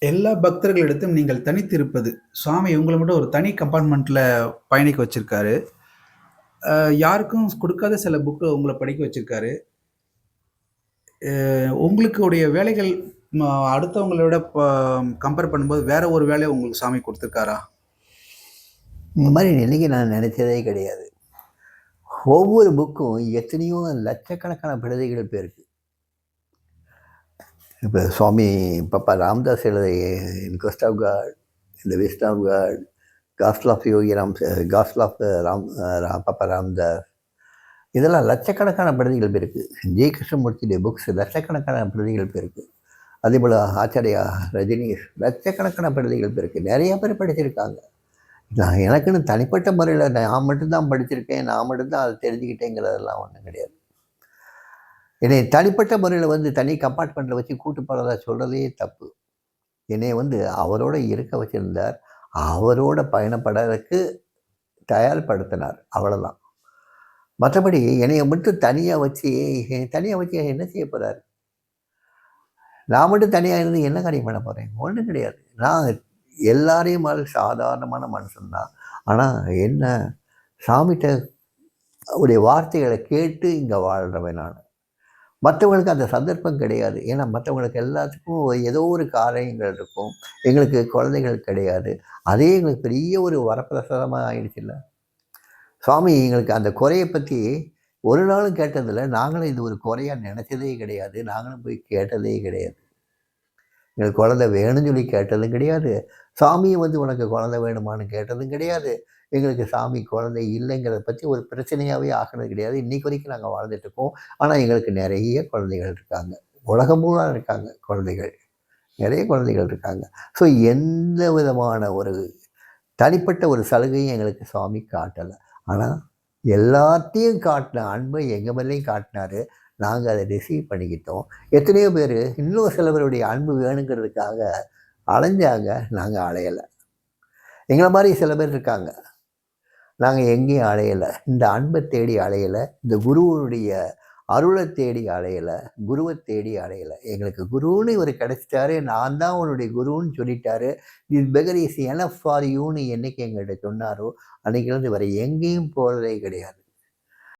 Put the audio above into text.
எல்லா பக்தர்களிடத்தும் நீங்கள் தனித்திருப்பது. சுவாமி உங்கள மட்டும் ஒரு தனி கம்பார்ட்மெண்ட்ல பயணிக்க வச்சிருக்காரு. யாருக்கும் குடுக்காத சில புக்க உங்கள படிக்க வச்சிருக்காரு. உங்களுடைய வேலைகள் அடுத்தவங்கள விட கம்பேர் பண்ணும்போது வேற ஒரு வேலைய உங்களுக்கு சாமி குடுத்துருக்காரா? இந்த மாதிரி நிலைக்கு நான் நினைச்சதே கிடையாது. ஒவ்வொரு புக்கும் எத்தனையோ லட்சக்கணக்கான பிரதிகள் இப்போ இருக்கு. இப்போ சுவாமி பாப்பா ராம்தாஸ் எழுதிய இன்கொஸ்ட் ஆஃப் காட், இந்த wisdom of God, gospel of Yogi Ram, gospel of Papa Ramdas, இதெல்லாம் லட்சக்கணக்கான பிரதிகள் இருக்குது. ஜெய கிருஷ்ணமூர்த்தியுடைய புக்ஸ் லட்சக்கணக்கான பிரதிகள் இருக்குது. அதே போல் ஆச்சாரியா ரஜினிஷ் லட்சக்கணக்கான பிரதிகள் இருக்குது. நிறைய பேர் படிச்சிருக்காங்க. நான் எனக்குன்னு தனிப்பட்ட முறையில் நான் மட்டும்தான் படிச்சிருக்கேன், நான் மட்டும்தான் அதை தெரிஞ்சுக்கிட்டேங்கிறதெல்லாம் ஒன்றும் கிடையாது. என்னை தனிப்பட்ட முறையில் தனி கம்பார்ட்மெண்ட்டில் வச்சு கூட்டு போகிறதா சொல்கிறதே தப்பு. என்னை அவரோட இருக்க வச்சுருந்தார், அவரோட பயணப்படுறதுக்கு தயார்படுத்தினார், அவ்வளோதான். மற்றபடி என்னைய மட்டும் தனியாக வச்சு என்ன செய்ய போகிறார்? நான் மட்டும் தனியாக இருந்து என்ன காரியம் பண்ண போகிறேன்? ஒன்றும் கிடையாது. நான் எல்லாரையும் சாதாரணமான மனுஷன்தான். ஆனால் என்ன, சாமிகிட்ட அவருடைய வார்த்தைகளை கேட்டு இங்கே வாழ்கிறவன் நான். மற்றவங்களுக்கு அந்த சந்தர்ப்பம் கிடையாது. ஏன்னா மற்றவங்களுக்கு எல்லாத்துக்கும் ஏதோ ஒரு காரியங்கள் இருக்கும். எங்களுக்கு குழந்தைகள் கிடையாது. அதே எங்களுக்கு பெரிய ஒரு வரப்பிரசாதமாக ஆயிடுச்சுல்ல. சுவாமி எங்களுக்கு அந்த குறையை பற்றி ஒரு நாளும் கேட்டதில்லை. நாங்களும் இது ஒரு குறையாக நினச்சதே கிடையாது. நாங்களும் போய் கேட்டதே கிடையாது. எங்களுக்கு குழந்தை வேணும்னு சொல்லி கேட்டதும் கிடையாது. சாமியை உனக்கு குழந்தை வேணுமான்னு கேட்டதும் கிடையாது. எங்களுக்கு சாமி குழந்தை இல்லைங்கிறத பற்றி ஒரு பிரச்சனையாகவே ஆகினது கிடையாது. இன்றைக்கு வரைக்கும் நாங்கள் வாழ்ந்துட்டுருக்கோம். ஆனால் எங்களுக்கு நிறைய குழந்தைகள் இருக்காங்க. உலகம் பூரா இருக்காங்க குழந்தைகள். நிறைய குழந்தைகள் இருக்காங்க. ஸோ எந்த விதமான ஒரு தனிப்பட்ட ஒரு சலுகையும் எங்களுக்கு சுவாமி காட்டலை. ஆனால் எல்லாத்தையும் காட்டின அன்பை எங்கள் மேலேயும் காட்டினார். நாங்கள் அதை ரிசீவ் பண்ணிக்கிட்டோம். எத்தனையோ பேர் இன்னும் சில பேருடைய அன்பு வேணுங்கிறதுக்காக அலைஞ்சாங்க. நாங்கள் அலையலை. எங்களை மாதிரி சில பேர் இருக்காங்க. நாங்கள் எங்கேயும் அலையலை. இந்த அன்பை தேடி அலையலை. இந்த குருவனுடைய அருளை தேடி அலையலை. குருவை தேடி அலையலை. எங்களுக்கு குருன்னு இவர் கிடைச்சிட்டாரு, நான் தான் உன்னுடைய குருன்னு சொல்லிட்டாரு. This beggar is enough for யூன்னு என்னைக்கு எங்கள்கிட்ட சொன்னாரோ அன்றைக்கிலேருந்து வேறு எங்கேயும் போகிறதே கிடையாது.